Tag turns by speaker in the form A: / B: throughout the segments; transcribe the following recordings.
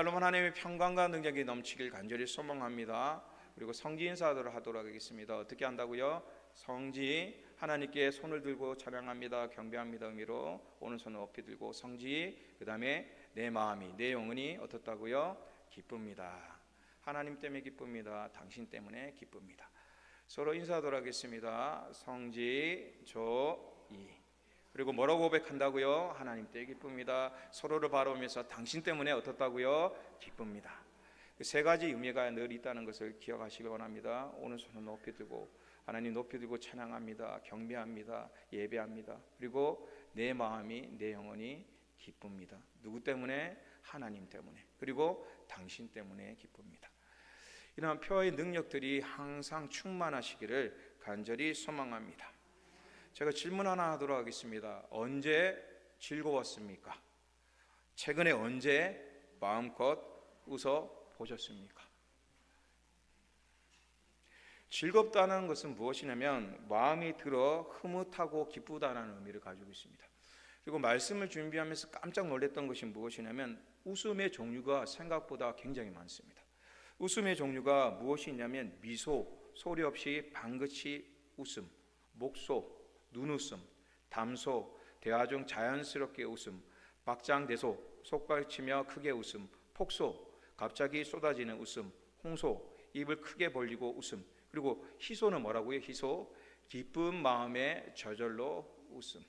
A: 여러분, 하나님의 평강과 능력이 넘치길 간절히 소망합니다. 그리고 성지 인사를 하도록 하겠습니다. 어떻게 한다고요? 성지, 하나님께 손을 들고 찬양합니다, 경배합니다 의미로 오른손을 높이 들고 성지, 그 다음에 내 마음이, 내 영혼이 어떻다고요? 기쁩니다. 하나님 때문에 기쁩니다. 당신 때문에 기쁩니다. 서로 인사하도록 하겠습니다. 성지, 조이. 그리고 뭐라고 고백한다고요? 하나님 때문에 기쁩니다. 서로를 바라보면서 당신 때문에 어떻다고요? 기쁩니다. 세 가지 의미가 늘 있다는 것을 기억하시기 원합니다. 오른손을 높이 들고 하나님 높이 들고 찬양합니다, 경배합니다, 예배합니다. 그리고 내 마음이, 내 영혼이 기쁩니다. 누구 때문에? 하나님 때문에. 그리고 당신 때문에 기쁩니다. 이러한 표의 능력들이 항상 충만하시기를 간절히 소망합니다. 제가 질문 하나 하도록 하겠습니다. 언제 즐거웠습니까? 최근에 언제 마음껏 웃어 보셨습니까? 즐겁다는 것은 무엇이냐면 마음이 들어 흐뭇하고 기쁘다는 의미를 가지고 있습니다. 그리고 말씀을 준비하면서 깜짝 놀랐던 것이 무엇이냐면 웃음의 종류가 생각보다 굉장히 많습니다. 웃음의 종류가 무엇이 있냐면 미소, 소리 없이 방긋이 웃음, 목소, 눈웃음, 담소, 대화 중 자연스럽게 웃음, 박장대소, 속발치며 크게 웃음, 폭소, 갑자기 쏟아지는 웃음, 홍소, 입을 크게 벌리고 웃음. 그리고 희소는 뭐라고요? 희소, 기쁜 마음에 저절로 웃음.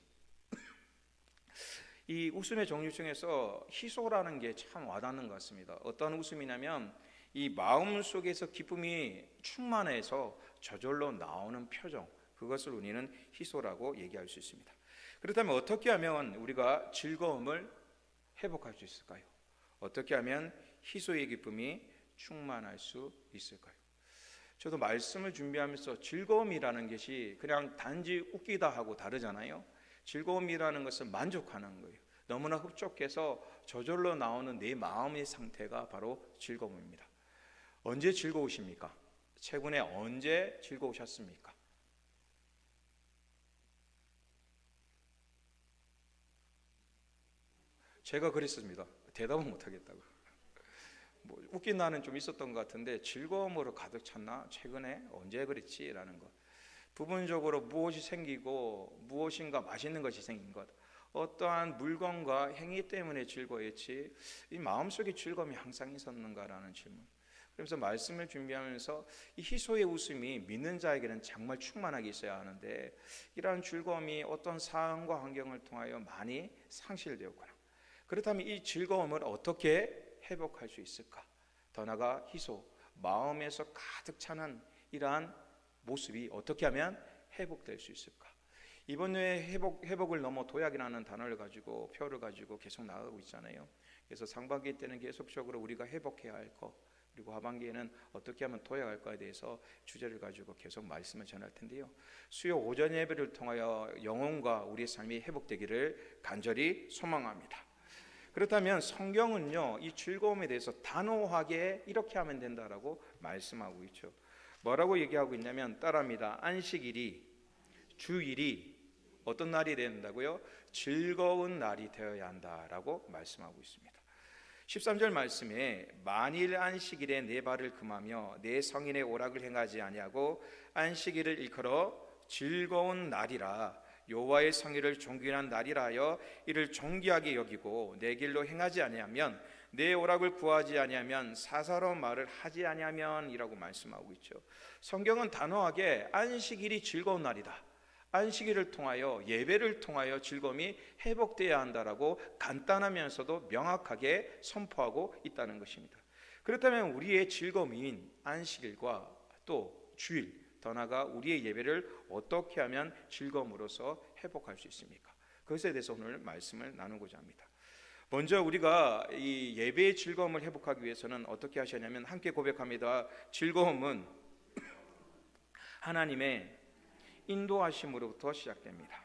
A: 이 웃음의 종류 중에서 희소라는 게 참 와닿는 것 같습니다. 어떤 웃음이냐면 이 마음 속에서 기쁨이 충만해서 저절로 나오는 표정, 그것을 우리는 희소라고 얘기할 수 있습니다. 그렇다면 어떻게 하면 우리가 즐거움을 회복할 수 있을까요? 어떻게 하면 희소의 기쁨이 충만할 수 있을까요? 저도 말씀을 준비하면서 즐거움이라는 것이 그냥 단지 웃기다 하고 다르잖아요. 즐거움이라는 것은 만족하는 거예요. 너무나 흡족해서 저절로 나오는 내 마음의 상태가 바로 즐거움입니다. 언제 즐거우십니까? 최근에 언제 즐거우셨습니까? 제가 그랬습니다. 대답은 못하겠다고. 웃긴 날은 좀 있었던 것 같은데 즐거움으로 가득 찼나? 최근에 언제 그랬지? 라는 것. 부분적으로 무엇이 생기고 무엇인가 맛있는 것이 생긴 것, 어떠한 물건과 행위 때문에 즐거웠지 이 마음속에 즐거움이 항상 있었는가라는 질문. 그래서 말씀을 준비하면서 이 희소의 웃음이 믿는 자에게는 정말 충만하게 있어야 하는데 이러한 즐거움이 어떤 상황과 환경을 통하여 많이 상실되었구나. 그렇다면 이 즐거움을 어떻게 회복할 수 있을까? 더 나아가 희소, 마음에서 가득 차는 이러한 모습이 어떻게 하면 회복될 수 있을까? 이번 주에 회복을 넘어 도약이라는 단어를 가지고 표를 가지고 계속 나가고 있잖아요. 그래서 상반기 때는 계속적으로 우리가 회복해야 할 것, 그리고 하반기에는 어떻게 하면 도약할 거에 대해서 주제를 가지고 계속 말씀을 전할 텐데요. 수요 오전 예배를 통하여 영혼과 우리의 삶이 회복되기를 간절히 소망합니다. 그렇다면 성경은요, 이 즐거움에 대해서 단호하게 이렇게 하면 된다라고 말씀하고 있죠. 뭐라고 얘기하고 있냐면 따라합니다. 안식일이, 주일이 어떤 날이 된다고요? 즐거운 날이 되어야 한다라고 말씀하고 있습니다. 13절 말씀에 만일 안식일에 내 발을 금하며 내 성인의 오락을 행하지 아니하고 안식일을 일컬어 즐거운 날이라 여호와의 성일을 존귀한 날이라 하여 이를 존귀하게 여기고 내 길로 행하지 아니하면 내 오락을 구하지 아니하면 사사로운 말을 하지 아니하면 이라고 말씀하고 있죠. 성경은 단호하게 안식일이 즐거운 날이다, 안식일을 통하여 예배를 통하여 즐거움이 회복되어야 한다라고 간단하면서도 명확하게 선포하고 있다는 것입니다. 그렇다면 우리의 즐거움인 안식일과 또 주일, 더 나아가 우리의 예배를 어떻게 하면 즐거움으로써 회복할 수 있습니까? 그것에 대해서 오늘 말씀을 나누고자 합니다. 먼저 우리가 이 예배의 즐거움을 회복하기 위해서는 어떻게 하셔야냐면 함께 고백합니다. 즐거움은 하나님의 인도하심으로부터 시작됩니다.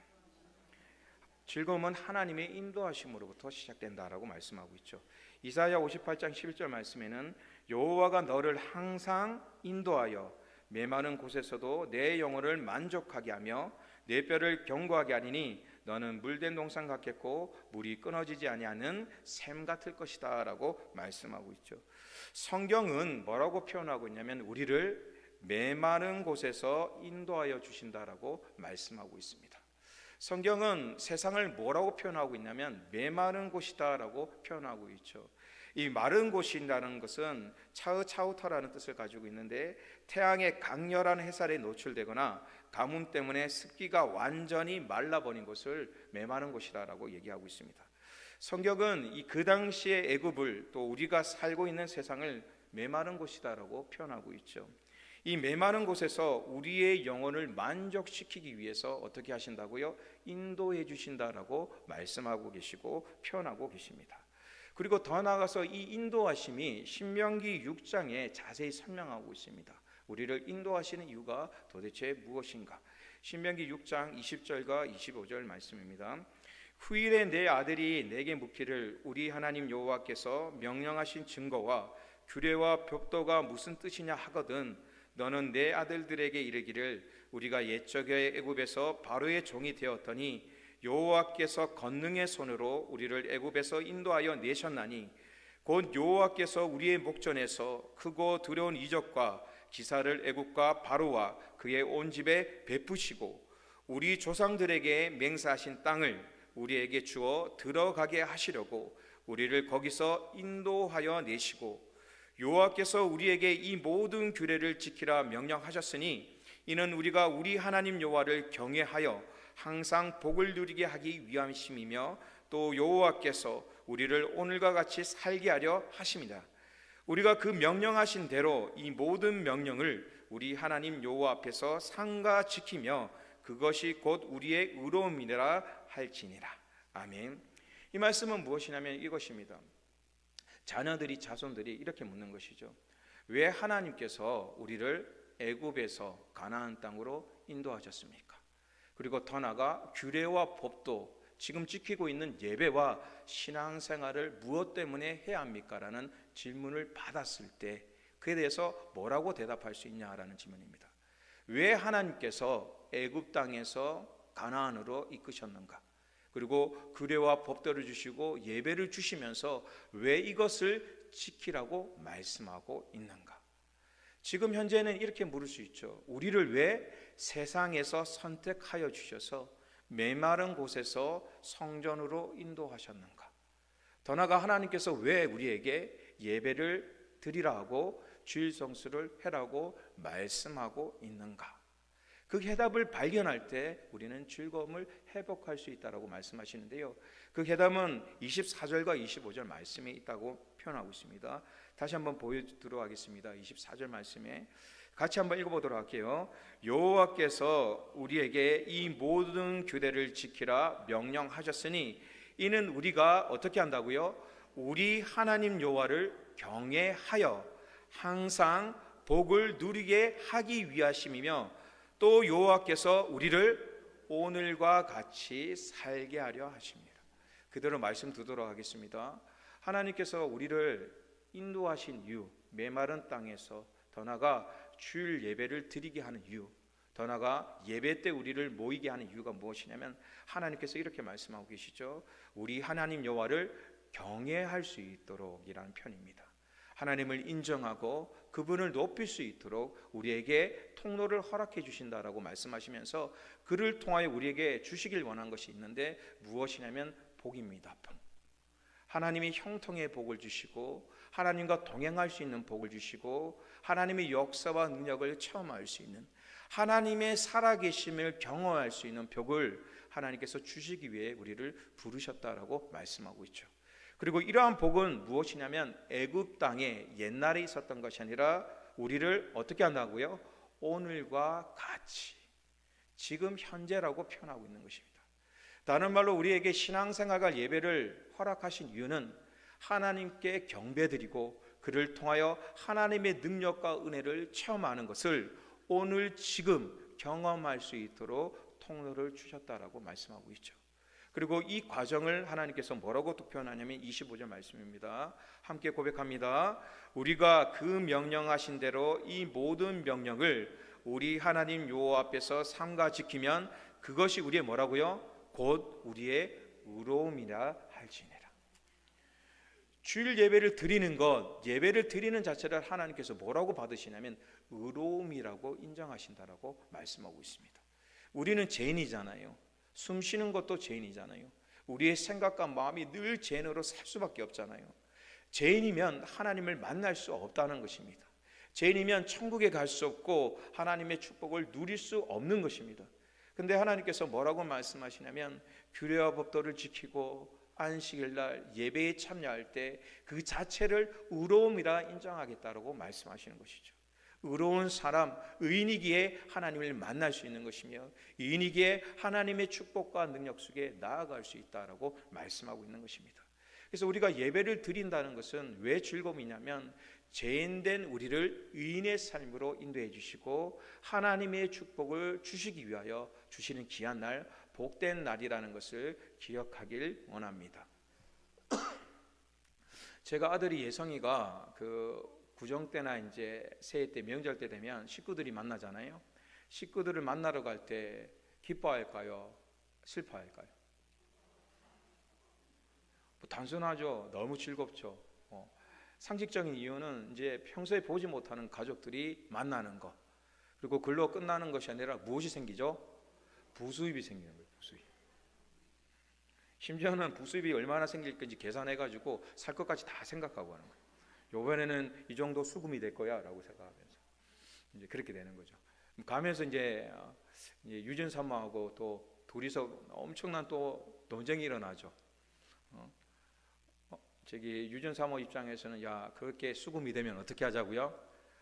A: 즐거움은 하나님의 인도하심으로부터 시작된다라고 말씀하고 있죠. 이사야 58장 11절 말씀에는 여호와가 너를 항상 인도하여 메마른 곳에서도 내 영혼을 만족하게 하며 내 뼈를 견고하게 하리니 너는 물된 동산 같겠고 물이 끊어지지 아니하는 샘 같을 것이다 라고 말씀하고 있죠. 성경은 뭐라고 표현하고 있냐면 우리를 메마른 곳에서 인도하여 주신다라고 말씀하고 있습니다. 성경은 세상을 뭐라고 표현하고 있냐면 메마른 곳이다라고 표현하고 있죠. 이 마른 곳이라는 것은 차우차우터라는 뜻을 가지고 있는데 태양의 강렬한 햇살에 노출되거나 가뭄 때문에 습기가 완전히 말라버린 곳을 메마른 곳이라고 얘기하고 있습니다. 성경은 그 당시의 애굽을 또 우리가 살고 있는 세상을 메마른 곳이다라고 표현하고 있죠. 이 메마른 곳에서 우리의 영혼을 만족시키기 위해서 어떻게 하신다고요? 인도해 주신다라고 말씀하고 계시고 표현하고 계십니다. 그리고 더 나아가서 이 인도하심이 신명기 6장에 자세히 설명하고 있습니다. 우리를 인도하시는 이유가 도대체 무엇인가? 신명기 6장 20절과 25절 말씀입니다. 후일에 내 아들이 내게 묻기를 우리 하나님 여호와께서 명령하신 증거와 규례와 벽도가 무슨 뜻이냐 하거든 너는 내 아들들에게 이르기를 우리가 옛적에 애굽에서 바로의 종이 되었더니 여호와께서 권능의 손으로 우리를 애굽에서 인도하여 내셨나니 곧 여호와께서 우리의 목전에서 크고 두려운 이적과 기사를 애굽과 바로와 그의 온 집에 베푸시고 우리 조상들에게 맹세하신 땅을 우리에게 주어 들어가게 하시려고 우리를 거기서 인도하여 내시고 여호와께서 우리에게 이 모든 규례를 지키라 명령하셨으니 이는 우리가 우리 하나님 여호와를 경외하여 항상 복을 누리게 하기 위함이며 또 여호와께서 우리를 오늘과 같이 살게 하려 하심이다. 우리가 그 명령하신 대로 이 모든 명령을 우리 하나님 여호와 앞에서 삼가 지키며 그것이 곧 우리의 의로움이라 할지니라. 아멘. 이 말씀은 무엇이냐면 이것입니다. 자손들이 이렇게 묻는 것이죠. 왜 하나님께서 우리를 애굽에서 가나안 땅으로 인도하셨습니까? 그리고 더 나아가 규례와 법도 지금 지키고 있는 예배와 신앙생활을 무엇 때문에 해야 합니까? 라는 질문을 받았을 때 그에 대해서 뭐라고 대답할 수 있냐라는 질문입니다. 왜 하나님께서 애굽 땅에서 가나안으로 이끄셨는가? 그리고 규례와 법도를 주시고 예배를 주시면서 왜 이것을 지키라고 말씀하고 있는가? 지금 현재는 이렇게 물을 수 있죠. 우리를 왜 세상에서 선택하여 주셔서 메마른 곳에서 성전으로 인도하셨는가? 더 나아가 하나님께서 왜 우리에게 예배를 드리라고 주일 성수를 해라고 말씀하고 있는가? 그 해답을 발견할 때 우리는 즐거움을 회복할 수 있다고 말씀하시는데요. 그 해답은 24절과 25절 말씀에 있다고 표현하고 있습니다. 다시 한번 보여드리도록 하겠습니다. 24절 말씀에 같이 한번 읽어보도록 할게요. 여호와께서 우리에게 이 모든 규례를 지키라 명령하셨으니 이는 우리가 어떻게 한다고요? 우리 하나님 여호와를 경외하여 항상 복을 누리게 하기 위하심이며 또 여호와께서 우리를 오늘과 같이 살게 하려 하십니다. 그대로 말씀 두도록 하겠습니다. 하나님께서 우리를 인도하신 이유, 메마른 땅에서 더 나아가 주일 예배를 드리게 하는 이유, 더 나아가 예배 때 우리를 모이게 하는 이유가 무엇이냐면 하나님께서 이렇게 말씀하고 계시죠. 우리 하나님 여호와를 경외할 수 있도록 이라는 편입니다. 하나님을 인정하고 그분을 높일 수 있도록 우리에게 통로를 허락해 주신다라고 말씀하시면서 그를 통하여 우리에게 주시길 원한 것이 있는데 무엇이냐면 복입니다. 복. 하나님이 형통의 복을 주시고 하나님과 동행할 수 있는 복을 주시고 하나님의 역사와 능력을 체험할 수 있는 하나님의 살아계심을 경험할 수 있는 복을 하나님께서 주시기 위해 우리를 부르셨다라고 말씀하고 있죠. 그리고 이러한 복은 무엇이냐면 애굽 땅에 옛날에 있었던 것이 아니라 우리를 어떻게 한다고요? 오늘과 같이 지금 현재라고 표현하고 있는 것입니다. 다른 말로 우리에게 신앙생활과 예배를 허락하신 이유는 하나님께 경배드리고 그를 통하여 하나님의 능력과 은혜를 체험하는 것을 오늘 지금 경험할 수 있도록 통로를 주셨다라고 말씀하고 있죠. 그리고 이 과정을 하나님께서 뭐라고 또 표현하냐면 25절 말씀입니다. 함께 고백합니다. 우리가 그 명령하신 대로 이 모든 명령을 우리 하나님 여호와 앞에서 삼가 지키면 그것이 우리의 뭐라고요? 곧 우리의 의로움이라 할지니라. 주일 예배를 드리는 것, 예배를 드리는 자체를 하나님께서 뭐라고 받으시냐면 의로움이라고 인정하신다라고 말씀하고 있습니다. 우리는 죄인이잖아요. 숨 쉬는 것도 죄인이잖아요. 우리의 생각과 마음이 늘 죄인으로 살 수밖에 없잖아요. 죄인이면 하나님을 만날 수 없다는 것입니다. 죄인이면 천국에 갈 수 없고 하나님의 축복을 누릴 수 없는 것입니다. 근데 하나님께서 뭐라고 말씀하시냐면 규례와 법도를 지키고 안식일 날 예배에 참여할 때 그 자체를 의로움이라 인정하겠다라고 말씀하시는 것이죠. 의로운 사람, 의인이기에 하나님을 만날 수 있는 것이며 의인이기에 하나님의 축복과 능력 속에 나아갈 수 있다라고 말씀하고 있는 것입니다. 그래서 우리가 예배를 드린다는 것은 왜 즐거움이냐면 죄인된 우리를 의인의 삶으로 인도해 주시고 하나님의 축복을 주시기 위하여 주시는 귀한 날, 복된 날이라는 것을 기억하길 원합니다. 제가 아들이 예성이가 구정 때나 이제 새해 때 명절 때 되면 식구들이 만나잖아요. 식구들을 만나러 갈 때 기뻐할까요? 슬퍼할까요? 단순하죠. 너무 즐겁죠. 상식적인 이유는 이제 평소에 보지 못하는 가족들이 만나는 것, 그리고 글로 끝나는 것이 아니라 무엇이 생기죠? 부수입이 생기는 거예요. 부수입. 심지어는 부수입이 얼마나 생길 건지 계산해가지고 살 것까지 다 생각하고 하는 거예요. 이번에는 이 정도 수금이 될 거야 라고 생각하면서 이제 그렇게 되는 거죠. 가면서 이제 유전 사모하고 또 둘이서 엄청난 또 논쟁이 일어나죠. 저기 유전 사모 입장에서는 야 그렇게 수금이 되면 어떻게 하자고요?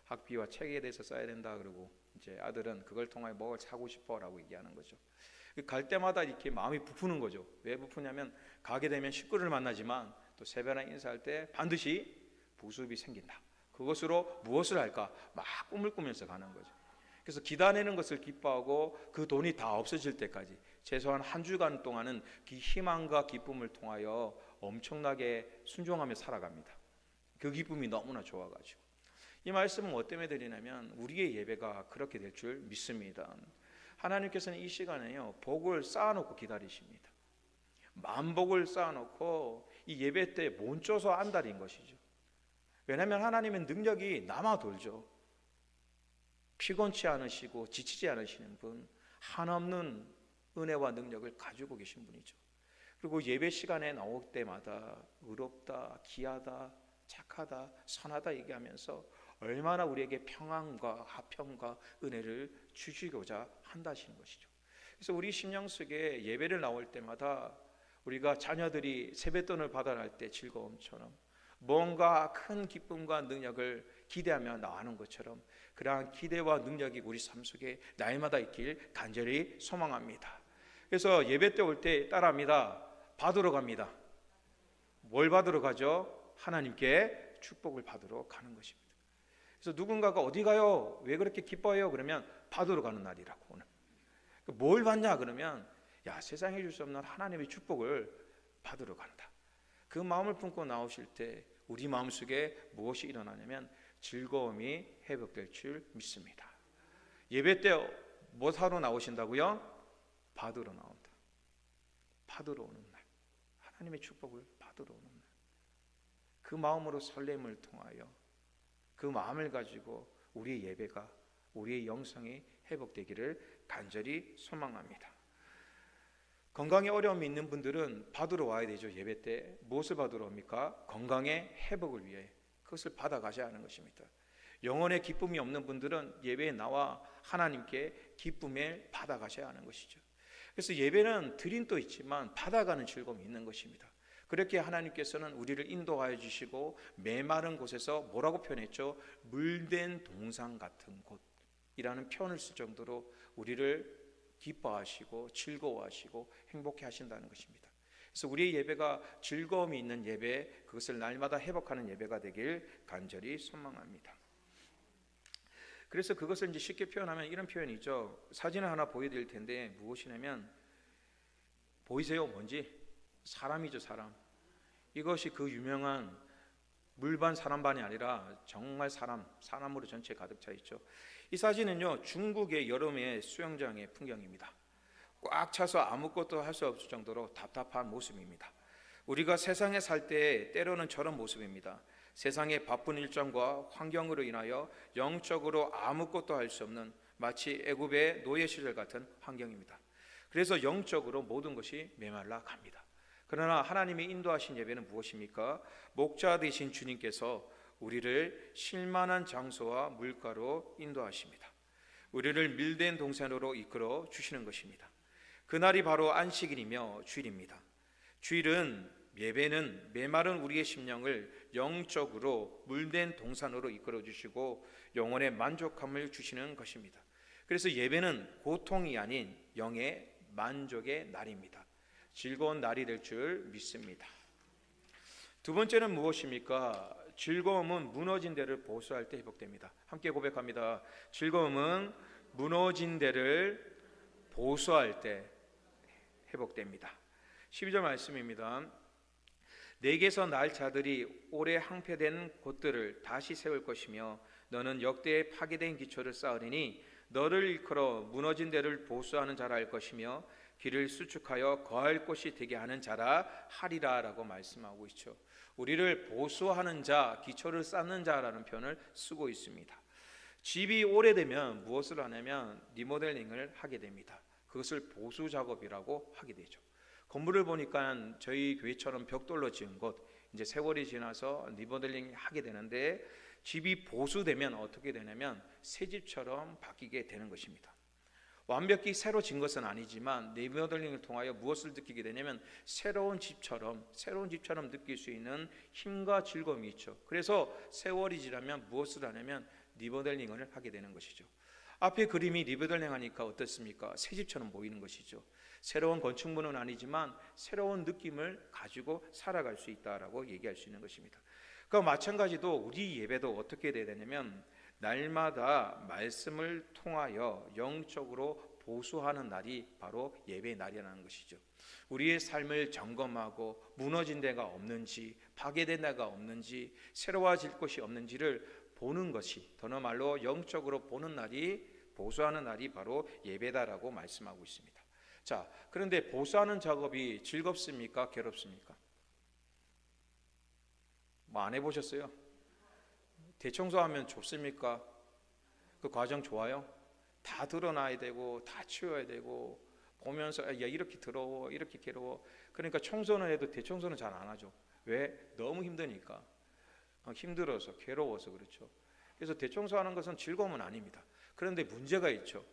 A: 학비와 책에 대해서 써야 된다 그러고 이제 아들은 그걸 통하여 뭘 사고 싶어라고 얘기하는 거죠. 갈 때마다 이렇게 마음이 부푸는 거죠. 왜 부푸냐면 가게 되면 식구를 만나지만 또 세배나 인사할 때 반드시 부수입이 생긴다. 그것으로 무엇을 할까? 막 꿈을 꾸면서 가는 거죠. 그래서 기다리는 것을 기뻐하고 그 돈이 다 없어질 때까지 최소한 한 주간 동안은 그 희망과 기쁨을 통하여 엄청나게 순종하며 살아갑니다. 그 기쁨이 너무나 좋아가지고 이 말씀은 뭐 때문에 드리냐면 우리의 예배가 그렇게 될 줄 믿습니다. 하나님께서는 이 시간에요 복을 쌓아놓고 기다리십니다. 만복을 쌓아놓고 이 예배 때 몬쪄서 안달인 것이죠. 왜냐하면 하나님의 능력이 남아 돌죠. 피곤치 않으시고 지치지 않으시는 분, 한없는 은혜와 능력을 가지고 계신 분이죠. 그리고 예배 시간에 나올 때마다 의롭다, 귀하다, 착하다, 선하다 얘기하면서 얼마나 우리에게 평안과 화평과 은혜를 주시고자 한다시는 것이죠. 그래서 우리 심령 속에 예배를 나올 때마다 우리가 자녀들이 세뱃돈을 받아날 때 즐거움처럼 뭔가 큰 기쁨과 능력을 기대하며 나가는 것처럼 그러한 기대와 능력이 우리 삶 속에 날마다 있길 간절히 소망합니다. 그래서 예배 때 올 때 따라합니다. 받으러 갑니다. 뭘 받으러 가죠? 하나님께 축복을 받으러 가는 것입니다. 그래서 누군가가 어디 가요? 왜 그렇게 기뻐해요? 그러면 받으러 가는 날이라고. 오늘 뭘 받냐? 그러면 야 세상에 줄 수 없는 하나님의 축복을 받으러 간다. 그 마음을 품고 나오실 때 우리 마음속에 무엇이 일어나냐면 즐거움이 회복될 줄 믿습니다. 예배 때 뭐 하러 나오신다고요? 받으러 나온다. 받으러 오는 날, 하나님의 축복을 받으러 오는 날, 그 마음으로 설렘을 통하여 그 마음을 가지고 우리의 예배가, 우리의 영성이 회복되기를 간절히 소망합니다. 건강에 어려움이 있는 분들은 받으러 와야 되죠. 예배 때 무엇을 받으러 옵니까? 건강의 회복을 위해 그것을 받아가셔야 하는 것입니다. 영혼의 기쁨이 없는 분들은 예배에 나와 하나님께 기쁨을 받아가셔야 하는 것이죠. 그래서 예배는 드림도 있지만 받아가는 즐거움이 있는 것입니다. 그렇게 하나님께서는 우리를 인도하여 주시고 메마른 곳에서 뭐라고 표현했죠? 물된 동상 같은 곳이라는 표현을 쓸 정도로 우리를 기뻐하시고 즐거워하시고 행복해 하신다는 것입니다. 그래서 우리의 예배가 즐거움이 있는 예배, 그것을 날마다 회복하는 예배가 되길 간절히 소망합니다. 그래서 그것을 이제 쉽게 표현하면 이런 표현이죠. 사진을 하나 보여드릴 텐데 무엇이냐면 보이세요? 뭔지? 사람이죠, 사람. 이것이 그 유명한 물반 사람반이 아니라 정말 사람으로 전체 가득 차 있죠. 이 사진은요 중국의 여름의 수영장의 풍경입니다. 꽉 차서 아무것도 할 수 없을 정도로 답답한 모습입니다. 우리가 세상에 살 때 때로는 저런 모습입니다. 세상의 바쁜 일정과 환경으로 인하여 영적으로 아무것도 할 수 없는 마치 애굽의 노예 시절 같은 환경입니다. 그래서 영적으로 모든 것이 메말라 갑니다. 그러나 하나님이 인도하신 예배는 무엇입니까? 목자 되신 주님께서 우리를 쉴만한 장소와 물가로 인도하십니다. 우리를 밀된 동산으로 이끌어 주시는 것입니다. 그날이 바로 안식일이며 주일입니다. 주일은 예배는 메마른 우리의 심령을 영적으로 물된 동산으로 이끌어 주시고 영혼의 만족함을 주시는 것입니다. 그래서 예배는 고통이 아닌 영의 만족의 날입니다. 즐거운 날이 될 줄 믿습니다. 두 번째는 무엇입니까? 즐거움은 무너진 데를 보수할 때 회복됩니다. 함께 고백합니다. 즐거움은 무너진 데를 보수할 때 회복됩니다. 12절 말씀입니다. 내게서 날 자들이 오래 항폐된 곳들을 다시 세울 것이며 너는 역대에 파괴된 기초를 쌓으리니 너를 일컬어 무너진 데를 보수하는 자라 할 것이며 길을 수축하여 거할 곳이 되게 하는 자라 하리라 라고 말씀하고 있죠. 우리를 보수하는 자, 기초를 쌓는 자라는 표현을 쓰고 있습니다. 집이 오래되면 무엇을 하냐면 리모델링을 하게 됩니다. 그것을 보수 작업이라고 하게 되죠. 건물을 보니까 저희 교회처럼 벽돌로 지은 곳 이제 세월이 지나서 리모델링 하게 되는데 집이 보수되면 어떻게 되냐면 새 집처럼 바뀌게 되는 것입니다. 완벽히 새로 진 것은 아니지만 리모델링을 통하여 무엇을 느끼게 되냐면 새로운 집처럼 느낄 수 있는 힘과 즐거움이 있죠. 그래서 세월이 지나면 무엇을 하냐면 리모델링을 하게 되는 것이죠. 앞에 그림이 리모델링 하니까 어떻습니까? 새 집처럼 보이는 것이죠. 새로운 건축물은 아니지만 새로운 느낌을 가지고 살아갈 수 있다라고 얘기할 수 있는 것입니다. 그러니까 마찬가지로 우리 예배도 어떻게 돼야 되냐면 날마다 말씀을 통하여 영적으로 보수하는 날이 바로 예배의 날이라는 것이죠. 우리의 삶을 점검하고 무너진 데가 없는지, 파괴된 데가 없는지, 새로워질 것이 없는지를 보는 것이, 더러 말로 영적으로 보는 날이, 보수하는 날이 바로 예배다라고 말씀하고 있습니다. 자, 그런데 보수하는 작업이 즐겁습니까? 괴롭습니까? 뭐 안 해보셨어요? 대청소하면 좋습니까? 그 과정 좋아요? 다 드러나야 되고 다 치워야 되고 보면서 야 이렇게 더러워 이렇게 괴로워. 그러니까 청소는 해도 대청소는 잘 안 하죠. 왜? 너무 힘드니까. 힘들어서 괴로워서 그렇죠. 그래서 대청소하는 것은 즐거움은 아닙니다. 그런데 문제가 있죠.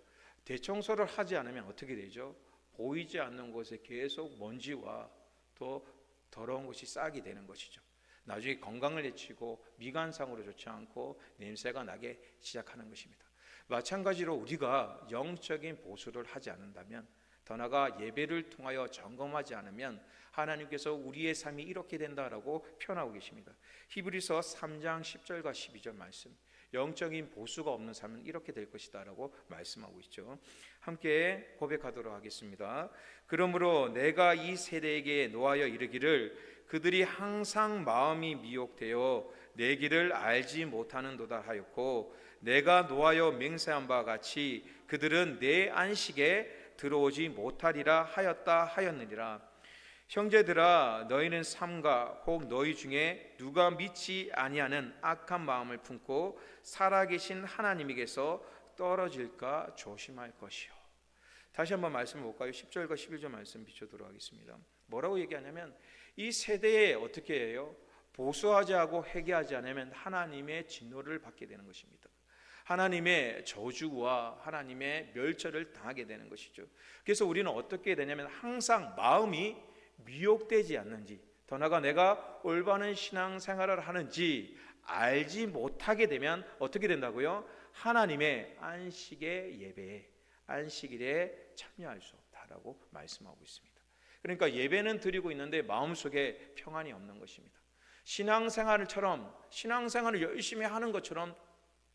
A: 대청소를 하지 않으면 어떻게 되죠? 보이지 않는 곳에 계속 먼지와 또 더러운 것이 쌓이게 되는 것이죠. 나중에 건강을 해치고 미관상으로 좋지 않고 냄새가 나게 시작하는 것입니다. 마찬가지로 우리가 영적인 보수를 하지 않는다면, 더 나아가 예배를 통하여 점검하지 않으면 하나님께서 우리의 삶이 이렇게 된다라고 표현하고 계십니다. 히브리서 3장 10절과 12절 말씀, 영적인 보수가 없는 삶은 이렇게 될 것이다 라고 말씀하고 있죠. 함께 고백하도록 하겠습니다. 그러므로 내가 이 세대에게 노하여 이르기를 그들이 항상 마음이 미혹되어 내 길을 알지 못하는도다 하였고 내가 노하여 맹세한 바와 같이 그들은 내 안식에 들어오지 못하리라 하였다 하였느니라. 형제들아 너희는 삼가 혹 너희 중에 누가 믿지 아니하는 악한 마음을 품고 살아계신 하나님에게서 떨어질까 조심할 것이요. 다시 한번 말씀을 볼까요? 10절과 11절 말씀 비춰도록 하겠습니다. 뭐라고 얘기하냐면 이 세대에 어떻게 해요? 보수하지 않고 회개하지 않으면 하나님의 진노를 받게 되는 것입니다. 하나님의 저주와 하나님의 멸절을 당하게 되는 것이죠. 그래서 우리는 어떻게 되냐면 항상 마음이 미혹되지 않는지, 더 나아가 내가 올바른 신앙생활을 하는지 알지 못하게 되면 어떻게 된다고요? 하나님의 안식의 예배에, 안식일에 참여할 수 없다라고 말씀하고 있습니다. 그러니까 예배는 드리고 있는데 마음속에 평안이 없는 것입니다. 신앙생활을 열심히 하는 것처럼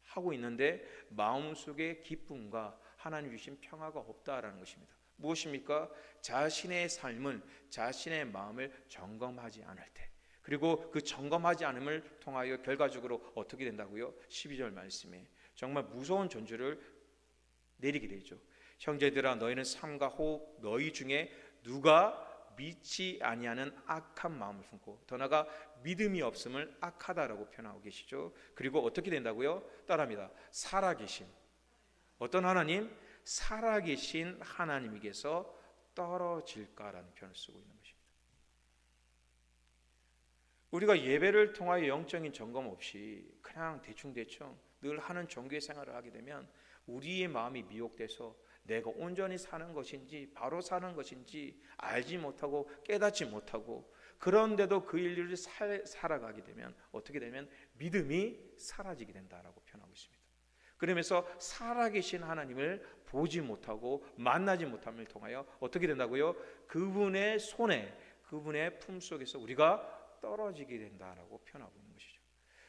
A: 하고 있는데 마음속에 기쁨과 하나님 주신 평화가 없다라는 것입니다. 무엇입니까? 자신의 삶을, 자신의 마음을 점검하지 않을 때, 그리고 그 점검하지 않음을 통하여 결과적으로 어떻게 된다고요? 12절 말씀에 정말 무서운 존재를 내리게 되죠. 형제들아 너희는 삼가 호흡 너희 중에 누가 믿지 아니하는 악한 마음을 품고, 더 나아가 믿음이 없음을 악하다라고 표현하고 계시죠. 그리고 어떻게 된다고요? 따라합니다. 살아계신 어떤 하나님? 살아계신 하나님에게서 떨어질까라는 표현을 쓰고 있는 것입니다. 우리가 예배를 통하여 영적인 점검 없이 그냥 대충대충 늘 하는 종교의 생활을 하게 되면 우리의 마음이 미혹돼서 내가 온전히 사는 것인지 바로 사는 것인지 알지 못하고 깨닫지 못하고, 그런데도 그 일을 살아가게 되면 어떻게 되면 믿음이 사라지게 된다라고 표현하고 있습니다. 그러면서 살아계신 하나님을 보지 못하고 만나지 못함을 통하여 어떻게 된다고요? 그분의 손에, 그분의 품속에서 우리가 떨어지게 된다라고 표현하고 있는 것이죠.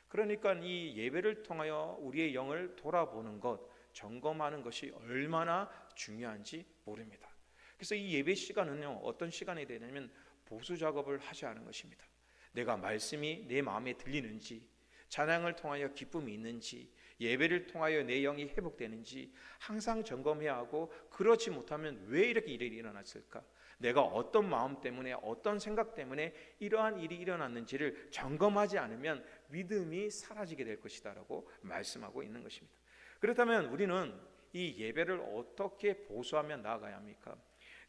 A: 그러니까 이 예배를 통하여 우리의 영을 돌아보는 것, 점검하는 것이 얼마나 중요한지 모릅니다. 그래서 이 예배 시간은요, 어떤 시간이 되냐면 보수 작업을 하지 않은 것입니다. 내가 말씀이 내 마음에 들리는지, 찬양을 통하여 기쁨이 있는지, 예배를 통하여 내 영이 회복되는지 항상 점검해야 하고, 그렇지 못하면 왜 이렇게 일이 일어났을까? 내가 어떤 마음 때문에, 어떤 생각 때문에 이러한 일이 일어났는지를 점검하지 않으면 믿음이 사라지게 될 것이다 라고 말씀하고 있는 것입니다. 그렇다면 우리는 이 예배를 어떻게 보수하며 나아가야 합니까?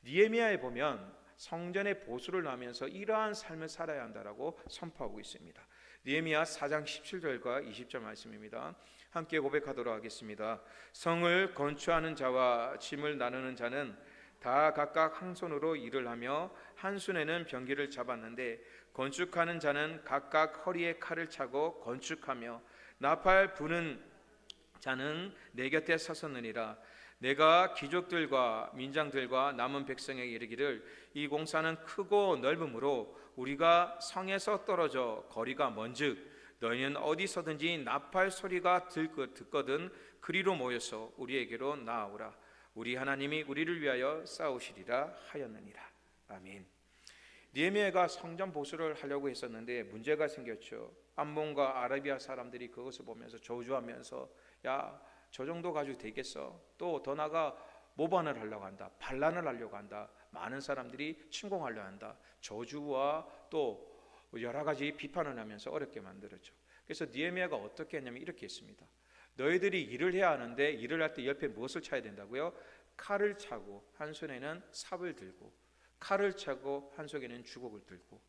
A: 느헤미야에 보면 성전의 보수를 하면서 이러한 삶을 살아야 한다라고 선포하고 있습니다. 느헤미야 4장 17절과 20절 말씀입니다. 함께 고백하도록 하겠습니다. 성을 건축하는 자와 짐을 나누는 자는 다 각각 한 손으로 일을 하며 한 손에는 병기를 잡았는데, 건축하는 자는 각각 허리에 칼을 차고 건축하며 나팔 부는 자는 내 곁에 서섰느니라. 내가 귀족들과 민장들과 남은 백성에게 이르기를 이 공사는 크고 넓으므로 우리가 성에서 떨어져 거리가 먼즉 너희는 어디서든지 나팔 소리가 듣거든 그리로 모여서 우리에게로 나아오라. 우리 하나님이 우리를 위하여 싸우시리라 하였느니라. 아멘. 느헤미야가 성전 보수를 하려고 했었는데 문제가 생겼죠. 암몬과 아라비아 사람들이 그것을 보면서 저주하면서 야, 저 정도 가지고 되겠어? 또 더 나아가 모반을 하려고 한다, 반란을 하려고 한다, 많은 사람들이 침공하려고 한다, 저주와 또 여러 가지 비판을 하면서 어렵게 만들었죠. 그래서 느헤미야가 어떻게 했냐면 이렇게 했습니다. 너희들이 일을 해야 하는데 일을 할 때 옆에 무엇을 차야 된다고요? 칼을 차고 한 손에는 삽을 들고, 칼을 차고 한 손에는 주걱을 들고,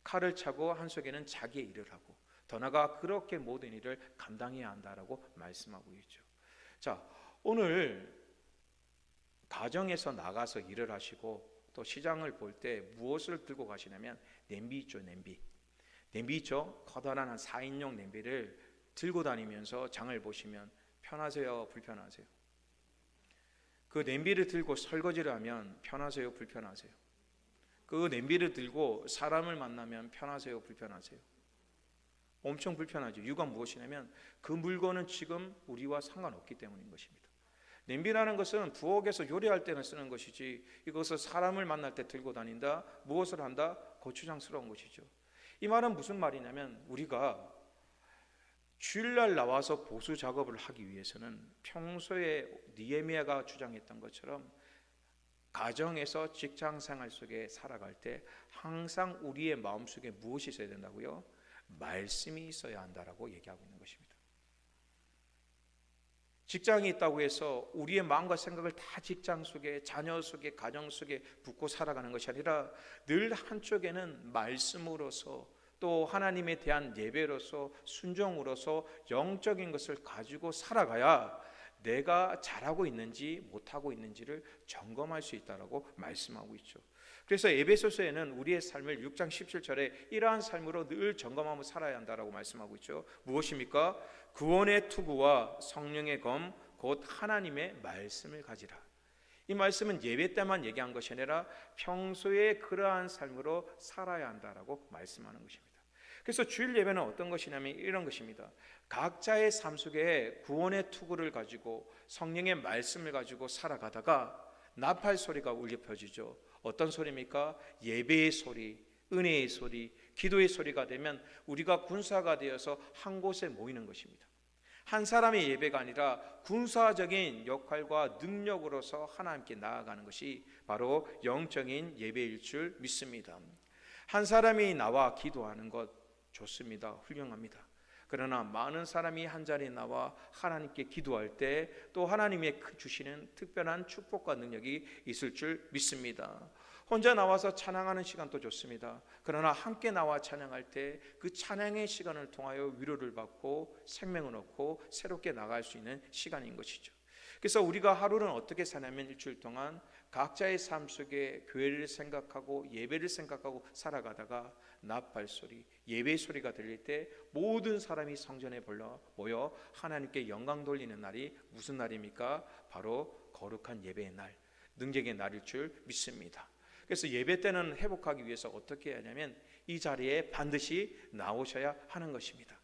A: 칼을 차고 한 손에는 자기의 일을 하고, 더 나아가 그렇게 모든 일을 감당해야 한다라고 말씀하고 있죠. 자, 오늘 가정에서 나가서 일을 하시고 또 시장을 볼 때 무엇을 들고 가시냐면 냄비 있죠. 냄비 있죠. 커다란 한 4인용 냄비를 들고 다니면서 장을 보시면 편하세요, 불편하세요? 그 냄비를 들고 설거지를 하면 편하세요, 불편하세요? 그 냄비를 들고 사람을 만나면 편하세요, 불편하세요? 엄청 불편하죠. 이유가 무엇이냐면 그 물건은 지금 우리와 상관없기 때문인 것입니다. 냄비라는 것은 부엌에서 요리할 때는 쓰는 것이지, 이것을 사람을 만날 때 들고 다닌다, 무엇을 한다? 거추장스러운 것이죠. 이 말은 무슨 말이냐면 우리가 주일날 나와서 보수 작업을 하기 위해서는 평소에 느헤미야가 주장했던 것처럼 가정에서 직장생활 속에 살아갈 때 항상 우리의 마음속에 무엇이 있어야 된다고요? 말씀이 있어야 한다라고 얘기하고 있는 것입니다. 직장이 있다고 해서 우리의 마음과 생각을 다 직장 속에, 자녀 속에, 가정 속에 붓고 살아가는 것이 아니라 늘 한쪽에는 말씀으로서, 또 하나님에 대한 예배로서, 순종으로서 영적인 것을 가지고 살아가야 내가 잘하고 있는지 못하고 있는지를 점검할 수 있다라고 말씀하고 있죠. 그래서 에베소서에는 우리의 삶을 6장 17절에 이러한 삶으로 늘 점검하며 살아야 한다라고 말씀하고 있죠. 무엇입니까? 구원의 투구와 성령의 검 곧 하나님의 말씀을 가지라. 이 말씀은 예배 때만 얘기한 것이 아니라 평소에 그러한 삶으로 살아야 한다라고 말씀하는 것입니다. 그래서 주일 예배는 어떤 것이냐면 이런 것입니다. 각자의 삶 속에 구원의 투구를 가지고 성령의 말씀을 가지고 살아가다가 나팔 소리가 울려 퍼지죠. 어떤 소리입니까? 예배의 소리, 은혜의 소리, 기도의 소리가 되면 우리가 군사가 되어서 한 곳에 모이는 것입니다. 한 사람의 예배가 아니라 군사적인 역할과 능력으로서 하나님께 나아가는 것이 바로 영적인 예배일 줄 믿습니다. 한 사람이 나와 기도하는 것 좋습니다. 훌륭합니다. 그러나 많은 사람이 한 자리에 나와 하나님께 기도할 때 또 하나님의 주시는 특별한 축복과 능력이 있을 줄 믿습니다. 혼자 나와서 찬양하는 시간도 좋습니다. 그러나 함께 나와 찬양할 때 그 찬양의 시간을 통하여 위로를 받고 생명을 얻고 새롭게 나갈 수 있는 시간인 것이죠. 그래서 우리가 하루는 어떻게 사냐면 일주일 동안 각자의 삶 속에 교회를 생각하고 예배를 생각하고 살아가다가 나팔 소리, 예배 소리가 들릴 때 모든 사람이 성전에 모여 하나님께 영광 돌리는 날이 무슨 날입니까? 바로 거룩한 예배의 날, 능력의 날일 줄 믿습니다. 그래서 예배 때는 회복하기 위해서 어떻게 해야 하냐면 이 자리에 반드시 나오셔야 하는 것입니다.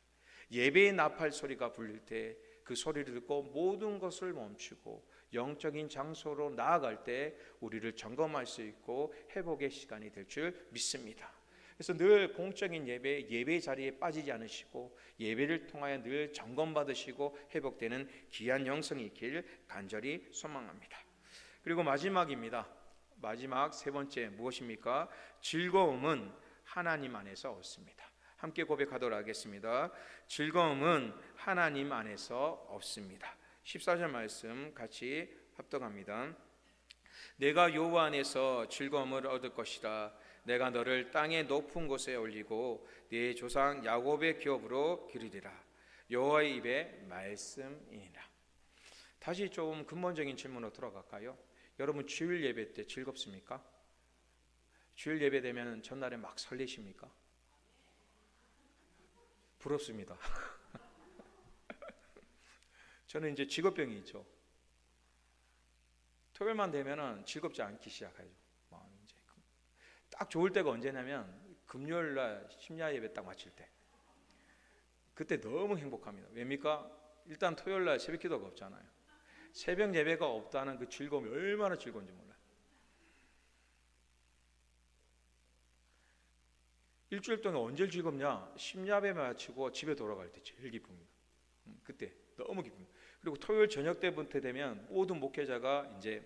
A: 예배의 나팔 소리가 불릴 때 그 소리를 듣고 모든 것을 멈추고 영적인 장소로 나아갈 때 우리를 점검할 수 있고 회복의 시간이 될 줄 믿습니다. 그래서 늘 공적인 예배 자리에 빠지지 않으시고 예배를 통하여 늘 점검받으시고 회복되는 귀한 영성이 있길 간절히 소망합니다. 그리고 마지막입니다. 마지막 세 번째 무엇입니까? 즐거움은 하나님 안에서 얻습니다. 함께 고백하도록 하겠습니다. 즐거움은 하나님 안에서 없습니다. 14절 말씀 같이 합독합니다. 내가 여호와 안에서 즐거움을 얻을 것이라. 내가 너를 땅의 높은 곳에 올리고 네 조상 야곱의 기업으로 기르리라. 여호와의 입의 말씀이니라. 다시 좀 근본적인 질문으로 돌아갈까요? 여러분 주일 예배 때 즐겁습니까? 주일 예배 되면 전날에 막 설레십니까? 부럽습니다. 저는 이제 직업병이 있죠. 토요일만 되면은 즐겁지 않기 시작하죠. 이제 딱 좋을 때가 언제냐면 금요일 날 심야 예배 딱 마칠 때. 그때 너무 행복합니다. 왜입니까? 일단 토요일 날 새벽 기도가 없잖아요. 새벽 예배가 없다는 그 즐거움이 얼마나 즐거운지 몰라요. 일주일 동안 언제 즐겁냐? 심야배 마치고 집에 돌아갈 때 제일 기쁩니다. 그때 너무 기쁩니다. 그리고 토요일 저녁 때부터 되면 모든 목회자가 이제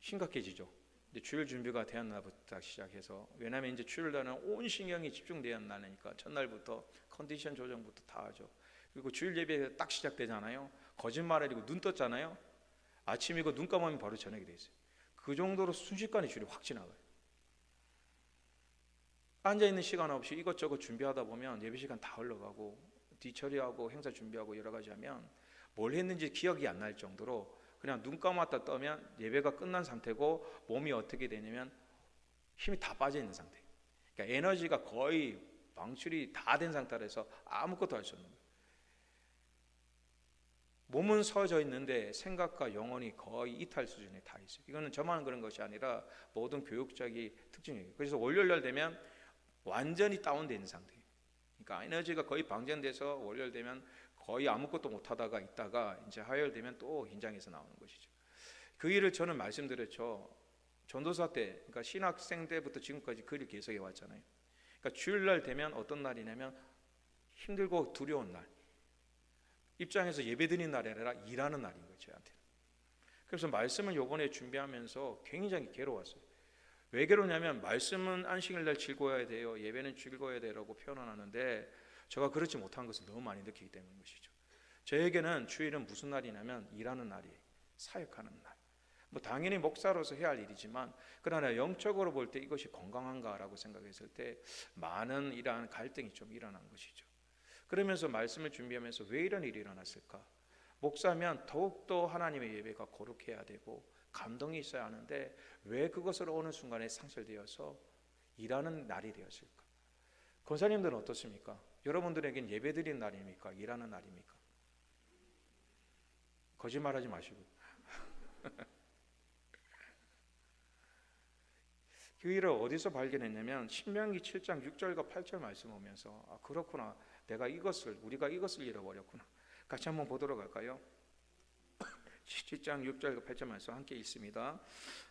A: 심각해지죠. 이제 주일 준비가 되는 날부터 시작해서, 왜냐하면 이제 주일 날은 온 신경이 집중되는 날이니까 첫날부터 컨디션 조정부터 다 하죠. 그리고 주일 예배 딱 시작되잖아요. 거짓말이고 눈 떴잖아요. 아침이고 눈 감으면 바로 저녁이 돼 있어요. 그 정도로 순식간에 주일이 확 지나가요. 앉아있는 시간 없이 이것저것 준비하다 보면 예배 시간 다 흘러가고 뒤처리하고 행사 준비하고 여러 가지 하면 뭘 했는지 기억이 안 날 정도로 그냥 눈 감았다 떠면 예배가 끝난 상태고 몸이 어떻게 되냐면 힘이 다 빠져 있는 상태. 그러니까 에너지가 거의 방출이 다 된 상태라서 아무것도 할 수 없는 거예요. 몸은 서져 있는데 생각과 영혼이 거의 이탈 수준에 다 있어요. 이거는 저만 그런 것이 아니라 모든 교육적인 특징이에요. 그래서 월요일 되면 완전히 다운되는 상태예요. 그러니까 에너지가 거의 방전돼서 월요일 되면 거의 아무것도 못 하다가 있다가 이제 화요일 되면 또 긴장해서 나오는 것이죠. 그 일을 저는 말씀드렸죠. 전도사 때, 그러니까 신학생 때부터 지금까지 그 일을 계속해 왔잖아요. 그러니까 주일날 되면 어떤 날이냐면 힘들고 두려운 날. 입장에서 예배드리는 날이 아니라 일하는 날인 거예요, 저한테는. 그래서 말씀을 요번에 준비하면서 굉장히 괴로웠어요. 왜 괴로우냐면 말씀은 안식일 날 즐거워야 돼요, 예배는 즐거워야 돼라고 표현을 하는데 제가 그렇지 못한 것을 너무 많이 느끼기 때문인 것이죠. 저에게는 주일은 무슨 날이냐면 일하는 날이에요. 사역하는 날. 당연히 목사로서 해야 할 일이지만 그러나 영적으로 볼 때 이것이 건강한가라고 생각했을 때 많은 이러한 갈등이 좀 일어난 것이죠. 그러면서 말씀을 준비하면서 왜 이런 일이 일어났을까? 목사면 더욱더 하나님의 예배가 거룩해야 되고 감동이 있어야 하는데 왜 그것을 어느 순간에 상실되어서 일하는 날이 되었을까? 권사님들은 어떻습니까? 여러분들에겐 예배드리는 날입니까? 일하는 날입니까? 거짓말하지 마시고. 그 일을 어디서 발견했냐면 신명기 7장 6절과 8절 말씀 오면서 그렇구나, 우리가 이것을 잃어버렸구나. 같이 한번 보도록 할까요? 7장 6절 8절 말씀 함께 읽습니다.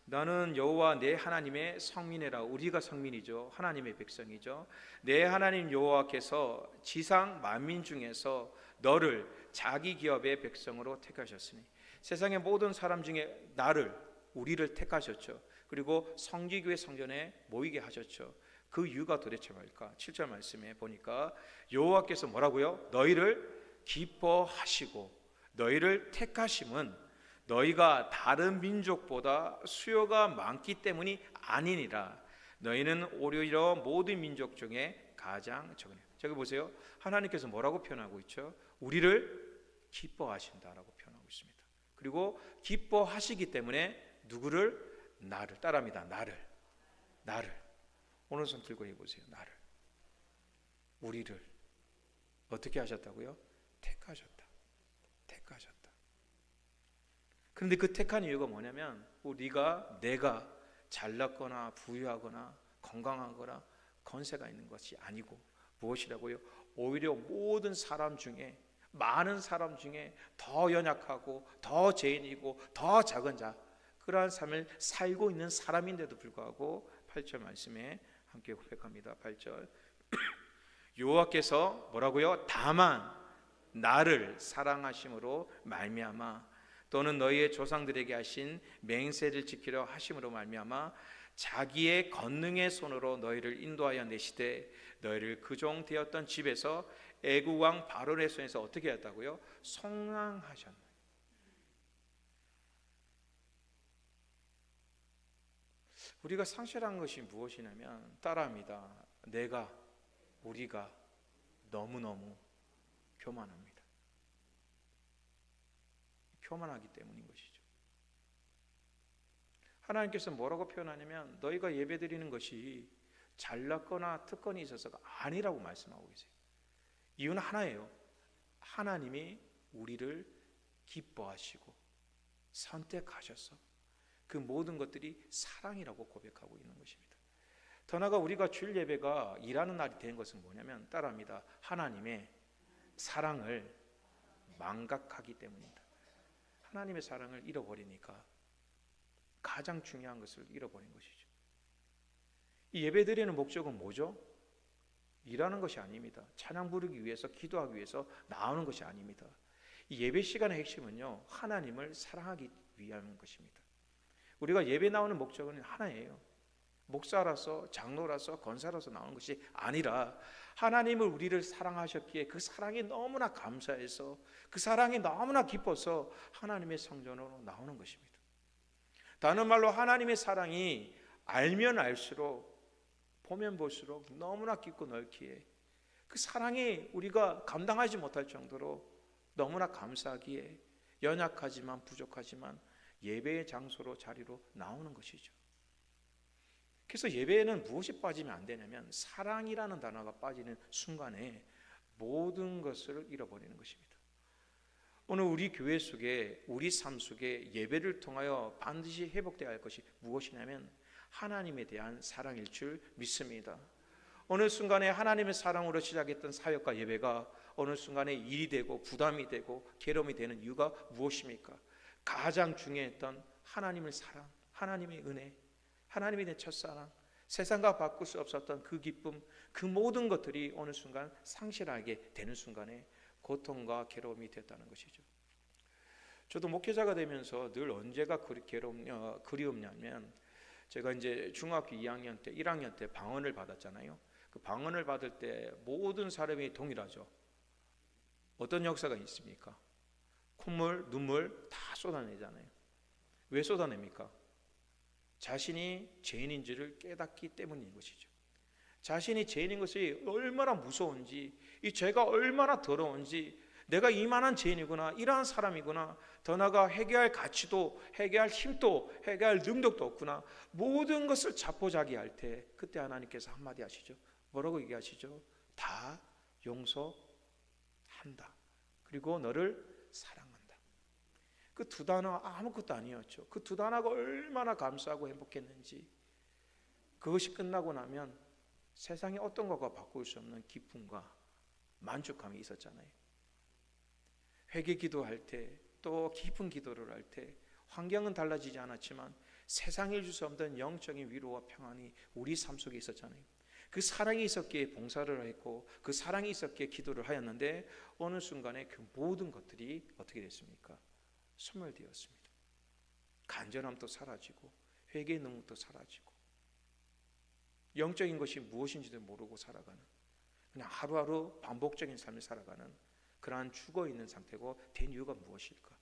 A: 너는 여호와 내 하나님의 성민이라. 우리가 성민이죠. 하나님의 백성이죠. 내 하나님 여호와께서 지상 만민 중에서 너를 자기 기업의 백성으로 택하셨으니. 세상의 모든 사람 중에 나를, 우리를 택하셨죠. 그리고 성지교회 성전에 모이게 하셨죠. 그 이유가 도대체 뭘까? 7절 말씀에 보니까 여호와께서 뭐라고요? 너희를 기뻐하시고 너희를 택하심은 너희가 다른 민족보다 수요가 많기 때문이 아니니라. 너희는 오히려 모든 민족 중에 가장 적으니. 저기 보세요. 하나님께서 뭐라고 표현하고 있죠? 우리를 기뻐하신다라고 표현하고 있습니다. 그리고 기뻐하시기 때문에 누구를? 나를. 따라합니다. 나를. 오른손 들고 해보세요. 나를. 우리를 어떻게 하셨다고요? 택하셨다. 그런데 그 택한 이유가 뭐냐면 내가 잘났거나 부유하거나 건강하거나 권세가 있는 것이 아니고 무엇이라고요? 오히려 모든 사람 중에, 많은 사람 중에 더 연약하고 더 죄인이고 더 작은 자, 그러한 삶을 살고 있는 사람인데도 불구하고 8절 말씀에 함께 고백합니다. 8절 여호와께서 뭐라고요? 다만 나를 사랑하심으로 말미암아 또는 너희의 조상들에게 하신 맹세를 지키려 하심으로 말미암아 자기의 권능의 손으로 너희를 인도하여 내시되 너희를 그 종 되었던 집에서 애국 왕 바로의 손에서 어떻게 했다고요? 속량하셨나니. 우리가 상실한 것이 무엇이냐면 따라합니다. 우리가 너무너무 교만합니다. 교만하기 때문인 것이죠. 하나님께서 뭐라고 표현하냐면 너희가 예배드리는 것이 잘났거나 특권이 있어서가 아니라고 말씀하고 계세요. 이유는 하나예요. 하나님이 우리를 기뻐하시고 선택하셔서 그 모든 것들이 사랑이라고 고백하고 있는 것입니다. 더 나아가 우리가 주일 예배가 일하는 날이 된 것은 뭐냐면 따라합니다. 하나님의 사랑을 망각하기 때문입니다. 하나님의 사랑을 잃어버리니까 가장 중요한 것을 잃어버린 것이죠. 이 예배드리는 목적은 뭐죠? 일하는 것이 아닙니다. 찬양 부르기 위해서, 기도하기 위해서 나오는 것이 아닙니다. 이 예배 시간의 핵심은요, 하나님을 사랑하기 위한 것입니다. 우리가 예배 나오는 목적은 하나예요. 목사라서, 장로라서, 권사라서 나오는 것이 아니라 하나님을 우리를 사랑하셨기에 그 사랑이 너무나 감사해서, 그 사랑이 너무나 기뻐서 하나님의 성전으로 나오는 것입니다. 다른 말로 하나님의 사랑이 알면 알수록, 보면 볼수록 너무나 깊고 넓기에 그 사랑이 우리가 감당하지 못할 정도로 너무나 감사하기에 연약하지만 부족하지만 예배의 장소로, 자리로 나오는 것이죠. 그래서 예배에는 무엇이 빠지면 안 되냐면 사랑이라는 단어가 빠지는 순간에 모든 것을 잃어버리는 것입니다. 오늘 우리 교회 속에, 우리 삶 속에 예배를 통하여 반드시 회복되어야 할 것이 무엇이냐면 하나님에 대한 사랑일 줄 믿습니다. 어느 순간에 하나님의 사랑으로 시작했던 사역과 예배가 어느 순간에 일이 되고 부담이 되고 괴로움이 되는 이유가 무엇입니까? 가장 중요했던 하나님의 사랑, 하나님의 은혜, 하나님이 내 첫사랑, 세상과 바꿀 수 없었던 그 기쁨, 그 모든 것들이 어느 순간 상실하게 되는 순간에 고통과 괴로움이 됐다는 것이죠. 저도 목회자가 되면서 늘 언제가 그리움냐면 제가 이제 중학교 2학년 때, 1학년 때 방언을 받았잖아요. 그 방언을 받을 때 모든 사람이 동일하죠. 어떤 역사가 있습니까? 콧물, 눈물 다 쏟아내잖아요. 왜 쏟아냅니까? 자신이 죄인인지를 깨닫기 때문인 것이죠. 자신이 죄인인 것이 얼마나 무서운지, 이 죄가 얼마나 더러운지, 내가 이만한 죄인이구나, 이러한 사람이구나, 더 나아가 회개할 가치도, 회개할 힘도, 회개할 능력도 없구나, 모든 것을 자포자기할 때 그때 하나님께서 한마디 하시죠. 뭐라고 얘기하시죠? 다 용서한다. 그리고 너를 사랑한다. 그 두 단어 아무것도 아니었죠. 그 두 단어가 얼마나 감사하고 행복했는지. 그것이 끝나고 나면 세상에 어떤 것과 바꿀 수 없는 기쁨과 만족감이 있었잖아요. 회개 기도할 때 또 깊은 기도를 할 때 환경은 달라지지 않았지만 세상에 줄 수 없는 영적인 위로와 평안이 우리 삶 속에 있었잖아요. 그 사랑이 있었기에 봉사를 했고 그 사랑이 있었기에 기도를 하였는데 어느 순간에 그 모든 것들이 어떻게 됐습니까? 소멸되었습니다. 간절함도 사라지고 회개의 능력도 사라지고 영적인 것이 무엇인지도 모르고 살아가는, 그냥 하루하루 반복적인 삶을 살아가는 그러한 죽어있는 상태고 된 이유가 무엇일까?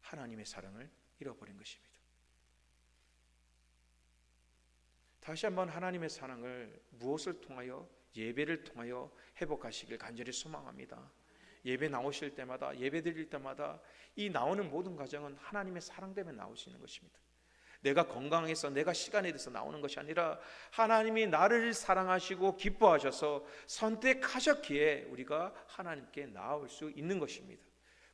A: 하나님의 사랑을 잃어버린 것입니다. 다시 한번 하나님의 사랑을 무엇을 통하여? 예배를 통하여 회복하시길 간절히 소망합니다. 예배 나오실 때마다, 예배 드릴 때마다 이 나오는 모든 과정은 하나님의 사랑 때문에 나올 수 있는 것입니다. 내가 건강해서 내가 시간에 대해서 나오는 것이 아니라 하나님이 나를 사랑하시고 기뻐하셔서 선택하셨기에 우리가 하나님께 나올 수 있는 것입니다.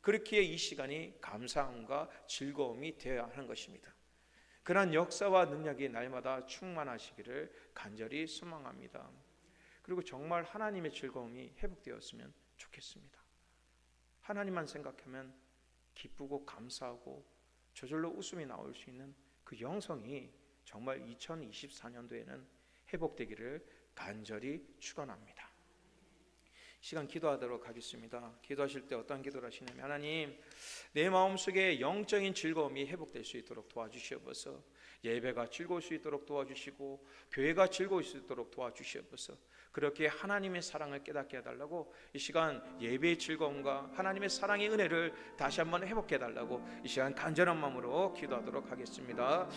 A: 그렇기에 이 시간이 감사함과 즐거움이 되어야 하는 것입니다. 그러한 역사와 능력이 날마다 충만하시기를 간절히 소망합니다. 그리고 정말 하나님의 즐거움이 회복되었으면 좋겠습니다. 하나님만 생각하면 기쁘고 감사하고 저절로 웃음이 나올 수 있는 그 영성이 정말 2024년도에는 회복되기를 간절히 축원합니다. 시간 기도하도록 하겠습니다. 기도하실 때 어떤 기도를 하시냐면, 하나님, 내 마음속에 영적인 즐거움이 회복될 수 있도록 도와주시옵소서. 예배가 즐거울 수 있도록 도와주시고 교회가 즐거울 수 있도록 도와주시옵소서. 그렇게 하나님의 사랑을 깨닫게 해달라고 이 시간 예배의 즐거움과 하나님의 사랑의 은혜를 다시 한번 회복해 달라고 이 시간 간절한 마음으로 기도하도록 하겠습니다.